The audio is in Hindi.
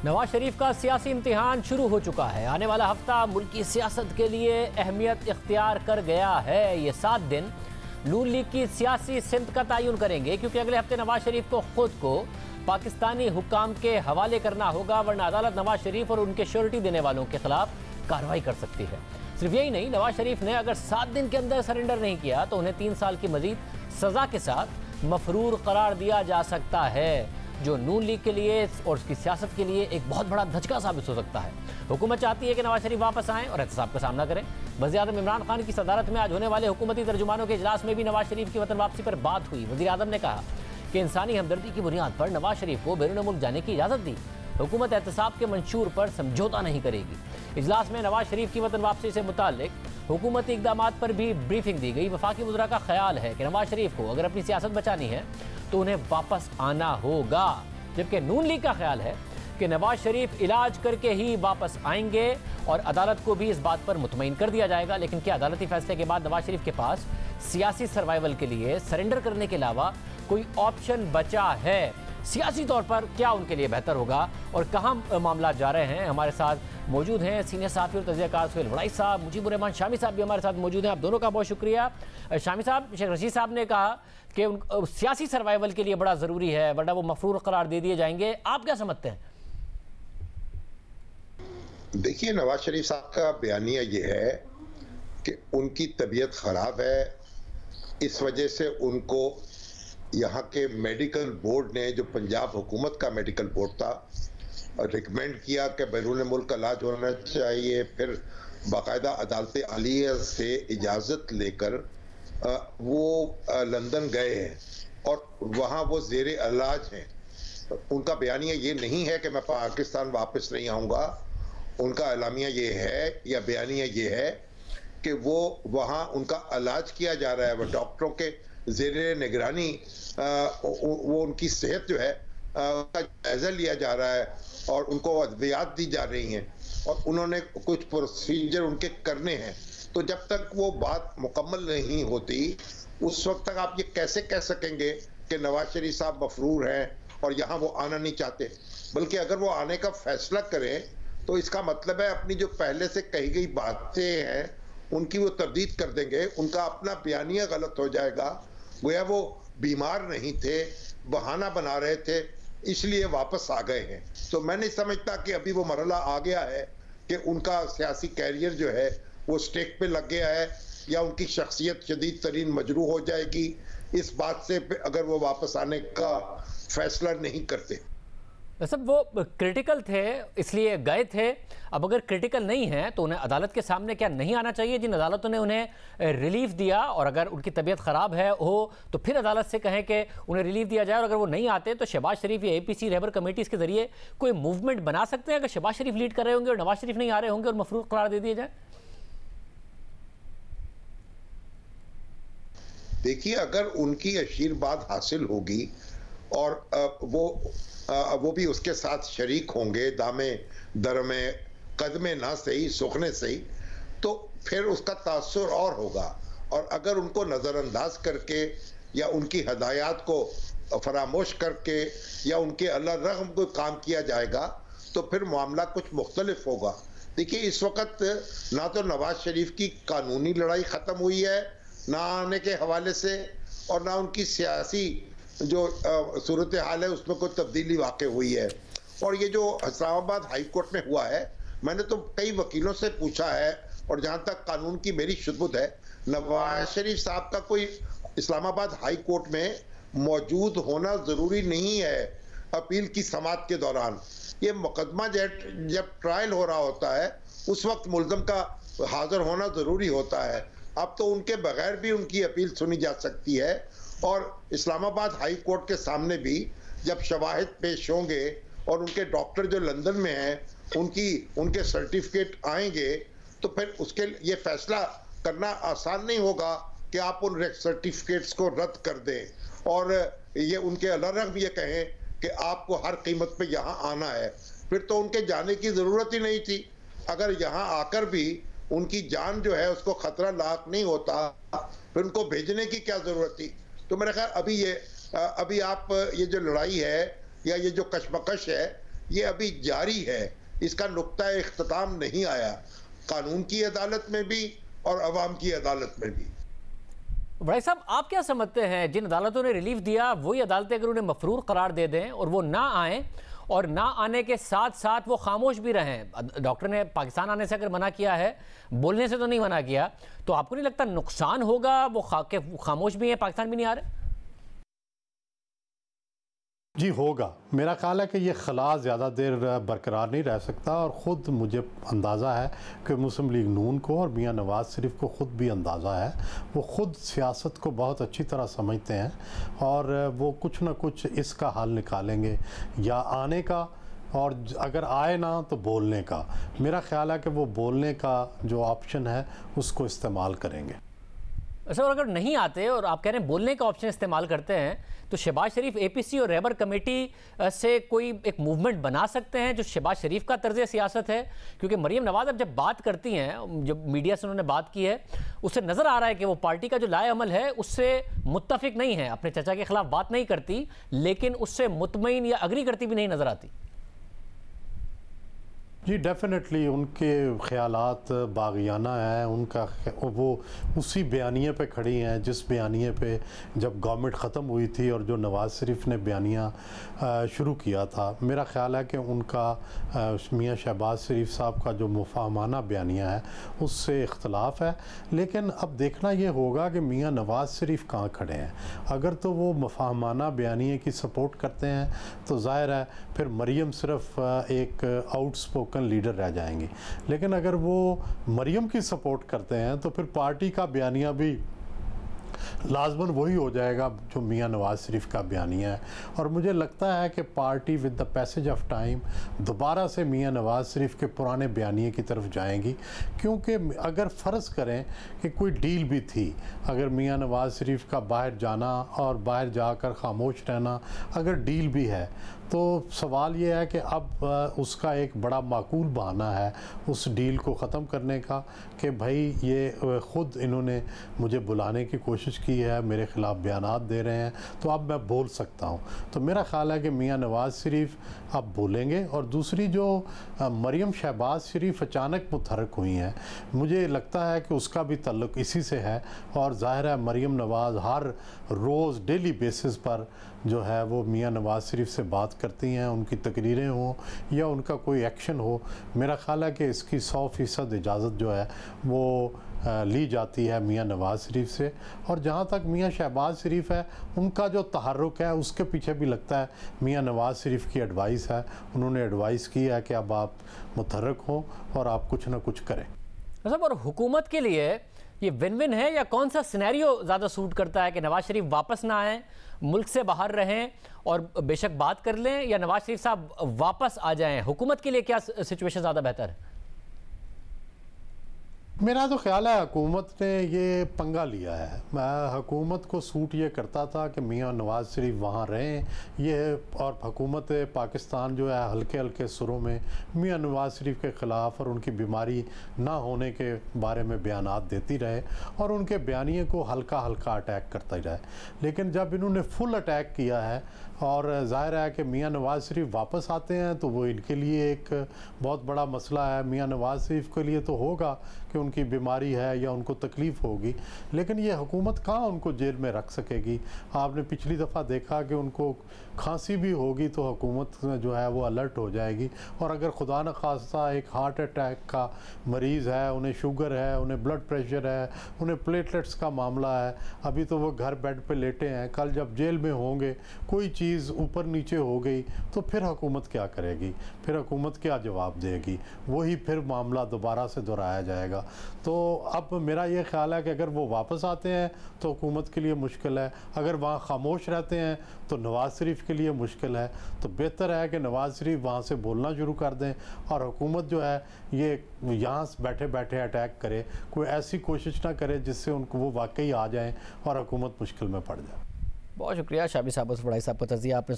नवाज शरीफ का सियासी इम्तिहान शुरू हो चुका है। आने वाला हफ्ता मुल्क की सियासत के लिए अहमियत इख्तियार कर गया है। ये 7 दिन नून लीग की सियासी सिमत का तयन करेंगे, क्योंकि अगले हफ्ते नवाज शरीफ को खुद को पाकिस्तानी हुक्काम के हवाले करना होगा, वरना अदालत नवाज शरीफ और उनके श्योरिटी देने वालों के खिलाफ कार्रवाई कर सकती है। सिर्फ यही नहीं, नवाज शरीफ ने अगर 7 दिन के अंदर सरेंडर नहीं किया तो उन्हें 3 साल की मजीद सजा के साथ मफरूर करार दिया जा सकता है, जो नून लीग के लिए और उसकी सियासत के लिए एक बहुत बड़ा धचका साबित हो सकता है। हुकूमत चाहती है कि नवाज शरीफ वापस आएं और एहतसाब का सामना करें। वज़ीर-ए-आज़म इमरान खान की सदारत में आज होने वाले हुकूमती तर्जुमानों के इजलास में भी नवाज शरीफ की वतन वापसी पर बात हुई। वज़ीर-ए-आज़म ने कहा कि इंसानी हमदर्दी की बुनियाद पर नवाज शरीफ को बैरून मुल्क जाने की इजाज़त दी। हुकूमत एहतसाब के मंशूर पर समझौता नहीं करेगी। इजलास में नवाज शरीफ की वतन वापसी से मुताल्लिक हुकूमती इक़दामात पर भी ब्रीफिंग दी गई। वफाकी वज़रा का ख्याल है कि नवाज शरीफ को अगर अपनी सियासत बचानी है तो उन्हें वापस आना होगा, जबकि नून लीग का ख्याल है कि नवाज शरीफ इलाज करके ही वापस आएंगे और अदालत को भी इस बात पर मुतमईन कर दिया जाएगा। लेकिन क्या अदालती फैसले के बाद नवाज शरीफ के पास सियासी सर्वाइवल के लिए सरेंडर करने के अलावा कोई ऑप्शन बचा है? सियासी तौर पर क्या उनके लिए बेहतर होगा और कहाँ मामला जा रहे हैं? हमारे साथ मौजूद हैं सीनियर सहाफ़ी और तज़कियाकार सुहेल वड़ाई साहब, मुजीबुर रहमान शामी साहब भी हमारे साथ मौजूद हैं। आप दोनों का बहुत शुक्रिया। शामी साहब, शेख रशीद साहब ने कहा कि सियासी सर्वाइवल के लिए बड़ा ज़रूरी है, वरना वो मफरूर करार दे दिए जाएंगे। आप क्या समझते हैं? देखिए, नवाज शरीफ साहब का बयानिया ये है कि उनकी तबीयत ख़राब है, इस वजह से उनको यहाँ के मेडिकल बोर्ड ने, जो पंजाब हुकूमत का मेडिकल बोर्ड था, रिकमेंड किया कि बैरून मुल्क इलाज होना चाहिए। फिर बाकायदा अदालत आलिया से इजाज़त लेकर वो लंदन गए हैं और वहाँ वो ज़ेरे इलाज हैं। उनका बयानिया ये नहीं है कि मैं पाकिस्तान वापस नहीं आऊँगा। उनका एलामिया ये है या बयानिया ये है कि वो वहाँ उनका इलाज किया जा रहा है, वो डॉक्टरों के ज़ेरे निगरानी वो उनकी सेहत जो है उसका जायज़ा लिया जा रहा है और उनको अद्वियात दी जा रही हैं और उन्होंने कुछ प्रोसीजर उनके करने हैं। तो जब तक वो बात मुकम्मल नहीं होती, उस वक्त तक आप ये कैसे कह सकेंगे कि नवाज शरीफ साहब मफरूर हैं और यहाँ वो आना नहीं चाहते? बल्कि अगर वो आने का फैसला करें तो इसका मतलब है अपनी जो पहले से कही गई बातें हैं उनकी वो तरदीद कर देंगे, उनका अपना बयानिया गलत हो जाएगा। गोया वो बीमार नहीं थे, बहाना बना रहे थे, इसलिए वापस आ गए हैं। तो मैं नहीं समझता कि अभी वो मरहला आ गया है कि उनका सियासी कैरियर जो है वो स्टेक पे लग गया है या उनकी शख्सियत शदीद तरीन मजरूह हो जाएगी इस बात से अगर वो वापस आने का फैसला नहीं करते। सब वो क्रिटिकल थे इसलिए गए थे। अब अगर क्रिटिकल नहीं है तो उन्हें अदालत के सामने क्या नहीं आना चाहिए, जिन अदालतों ने उन्हें रिलीफ दिया? और अगर उनकी तबीयत ख़राब है हो तो फिर अदालत से कहें कि उन्हें रिलीफ दिया जाए, और अगर वो नहीं आते तो शहबाज शरीफ या APC रहबर कमेटीज़ के जरिए कोई मूवमेंट बना सकते हैं अगर शहबाज शरीफ लीड कर रहे होंगे और नवाज शरीफ नहीं आ रहे होंगे और मफरूर करार दे दिया जाए? देखिए, अगर उनकी आशीर्वाद हासिल होगी और वो भी उसके साथ शरीक होंगे, दामे दरमे कदमे ना सही सुखने सही, तो फिर उसका तासुर और होगा। और अगर उनको नज़रअंदाज करके या उनकी हदायत को फरामोश करके या उनके अल्लाह रहम को काम किया जाएगा तो फिर मामला कुछ मुख्तलिफ होगा। देखिए, इस वक्त ना तो नवाज शरीफ की कानूनी लड़ाई ख़त्म हुई है ना आने के हवाले से, और ना उनकी सियासी जो सूरत हाल है उसमें कोई तब्दीली वाक़ हुई है। और ये जो इस्लामाबाद हाई कोर्ट में हुआ है, मैंने तो कई वकीलों से पूछा है और जहाँ तक कानून की मेरी शुद्ध है, नवाज शरीफ साहब का कोई इस्लामाबाद हाई कोर्ट में मौजूद होना ज़रूरी नहीं है अपील की समाअत के दौरान। ये मुकदमा जब ट्रायल हो रहा होता है उस वक्त मुल्ज़म का हाज़िर होना ज़रूरी होता है। अब तो उनके बगैर भी उनकी अपील सुनी जा सकती है। और इस्लामाबाद हाई कोर्ट के सामने भी जब शवाहिद पेश होंगे और उनके डॉक्टर जो लंदन में हैं उनके सर्टिफिकेट आएंगे तो फिर उसके ये फैसला करना आसान नहीं होगा कि आप उन सर्टिफिकेट्स को रद्द कर दें और ये उनके अलग ये कहें कि आपको हर कीमत पे यहाँ आना है। फिर तो उनके जाने की ज़रूरत ही नहीं थी। अगर यहाँ आकर भी उनकी जान जो है उसको ख़तरा लाक नहीं होता, फिर उनको भेजने की क्या ज़रूरत थी? तो मेरा ख्याल अभी आप ये जो लड़ाई है या ये जो कशमकश है ये अभी जारी है, इसका नुक्ता इख्तिताम नहीं आया, कानून की अदालत में भी और अवाम की अदालत में भी। भाई साहब, आप क्या समझते हैं, जिन अदालतों ने रिलीफ दिया वही अदालतें अगर उन्हें मफरूर करार दे दें और वो ना आए, और ना आने के साथ साथ वो खामोश भी रहें, डॉक्टर ने पाकिस्तान आने से अगर मना किया है, बोलने से तो नहीं मना किया, तो आपको नहीं लगता नुकसान होगा? वो खामोश भी हैं, पाकिस्तान भी नहीं आ रहे? जी होगा। मेरा ख्याल है कि ये खला ज़्यादा देर बरकरार नहीं रह सकता, और ख़ुद मुझे अंदाज़ा है कि मुस्लिम लीग नून को और मियां नवाज़ शरीफ को ख़ुद भी अंदाज़ा है, वो ख़ुद सियासत को बहुत अच्छी तरह समझते हैं और वो कुछ ना कुछ इसका हल निकालेंगे, या आने का, और अगर आए ना तो बोलने का। मेरा ख्याल है कि वो बोलने का जो ऑप्शन है उसको इस्तेमाल करेंगे। अच्छा, और अगर नहीं आते और आप कह रहे हैं बोलने का ऑप्शन इस्तेमाल करते हैं, तो शहबाज शरीफ एपीसी और रहबर कमेटी से कोई एक मूवमेंट बना सकते हैं जो शहबाज शरीफ का तर्ज सियासत है? क्योंकि मरीम नवाज अब जब बात करती हैं, जब मीडिया से उन्होंने बात की है, उससे नज़र आ रहा है कि वो पार्टी का जो लाए अमल है उससे मुत्तफिक नहीं है, अपने चचा के खिलाफ बात नहीं करती, लेकिन उससे मुतमईन या अग्री करती भी नहीं नज़र आती। जी डेफिनेटली उनके ख़यालात बाग़ियाना है, उनका वो उसी बयानिए पे खड़ी हैं जिस बयानिए पे जब गवर्नमेंट ख़त्म हुई थी और जो नवाज़ शरीफ ने बयानिया शुरू किया था। मेरा ख़्याल है कि उनका मियां शहबाज शरीफ साहब का जो मुफाहमाना बयानिया है उससे इख्तलाफ है, लेकिन अब देखना ये होगा कि मियां नवाज़ शरीफ कहाँ खड़े हैं। अगर तो वो मुफाहमाना बयानिए की सपोर्ट करते हैं तो ज़ाहिर है फिर मरीम सिर्फ एक आउटस्पोकन लीडर रह जाएंगी, लेकिन अगर वो मरीम की सपोर्ट करते हैं तो फिर पार्टी का बयानिया भी लाजमन वही हो जाएगा जो मियां नवाज़ शरीफ का बयानिया है। और मुझे लगता है कि party with the passage of time दोबारा से मियां नवाज़ शरीफ के पुराने बयानिए की तरफ जाएंगी, क्योंकि अगर फ़र्ज़ करें कि कोई डील भी थी, अगर मियां नवाज़ शरीफ का बाहर जाना और बाहर जाकर खामोश रहना अगर डील भी है, तो सवाल ये है कि अब उसका एक बड़ा माकूल बहाना है उस डील को ख़त्म करने का कि भाई ये ख़ुद इन्होंने मुझे बुलाने की कोशिश की है, मेरे ख़िलाफ़ बयानात दे रहे हैं, तो अब मैं बोल सकता हूँ। तो मेरा ख़्याल है कि मियां नवाज़ शरीफ अब बोलेंगे। और दूसरी जो मरीम शहबाज शरीफ अचानक मुतहरक हुई हैं, मुझे लगता है कि उसका भी तल्लुक़ इसी से है, और ज़ाहिर है मरीम नवाज़ हर रोज़ डेली बेसिस पर जो है वो मियां नवाज़ शरीफ से बात करती हैं, उनकी तकरीरें हों या उनका कोई एक्शन हो। मेरा ख़्याल है कि इसकी 100% इजाज़त जो है वो ली जाती है मियां नवाज़ शरीफ से। और जहाँ तक मियां शहबाज शरीफ है, उनका जो तहर्रुक है उसके पीछे भी लगता है मियां नवाज़ शरीफ की एडवाइस है। उन्होंने एडवाइस की है कि अब आप मुतहर्रिक हों और आप कुछ ना कुछ करें। मतलब और हुकूमत के लिए ये विन विन है, या कौन सा सिनेरियो ज़्यादा सूट करता है कि नवाज़ शरीफ वापस ना आएँ, मुल्क से बाहर रहें और बेशक बात कर लें, या नवाज़ शरीफ साहब वापस आ जाएं? हुकूमत के लिए क्या सिचुएशन ज़्यादा बेहतर है? मेरा तो ख्याल है हुकूमत ने ये पंगा लिया है। हुकूमत को सूट ये करता था कि मियां नवाज़ शरीफ वहाँ रहें, ये और हुकूमत पाकिस्तान जो है हल्के हल्के सुरों में मियां नवाज़ शरीफ के ख़िलाफ़ और उनकी बीमारी ना होने के बारे में बयानात देती रहे और उनके बयानिए को हल्का हल्का अटैक करता ही रहे। लेकिन जब इन्होंने फुल अटैक किया है और ज़ाहिर है कि मियां नवाज़ शरीफ वापस आते हैं तो वो इनके लिए एक बहुत बड़ा मसला है। मियां नवाज़ शरीफ के लिए तो होगा कि उनकी बीमारी है या उनको तकलीफ़ होगी, लेकिन ये हुकूमत कहाँ उनको जेल में रख सकेगी। आपने पिछली दफ़ा देखा कि उनको खांसी भी होगी तो हुकूमत जो है वो अलर्ट हो जाएगी, और अगर खुदा न खास्ता एक हार्ट अटैक का मरीज़ है, उन्हें शुगर है, उन्हें ब्लड प्रेशर है, उन्हें प्लेटलेट्स का मामला है, अभी तो वो घर बेड पे लेटे हैं, कल जब जेल में होंगे कोई चीज़ ऊपर नीचे हो गई तो फिर हुकूमत क्या करेगी, फिर हुकूमत क्या जवाब देगी, वही फिर मामला दोबारा से दोहराया जाएगा। तो अब मेरा ये ख्याल है कि अगर वो वापस आते हैं तो हुकूमत के लिए मुश्किल है, अगर वहाँ खामोश रहते हैं तो नवाज़ शरीफ के लिए मुश्किल है। तो बेहतर है कि नवाज़ शरीफ वहाँ से बोलना शुरू कर दें और हुकूमत जो है ये यहाँ बैठे बैठे अटैक करे, कोई ऐसी कोशिश ना करे जिससे उनको वो वाकई आ जाएँ और हुकूमत मुश्किल में पड़ जाए। बहुत शुक्रिया शाबी साहब, बड़ाई साहब का तज़िया आपने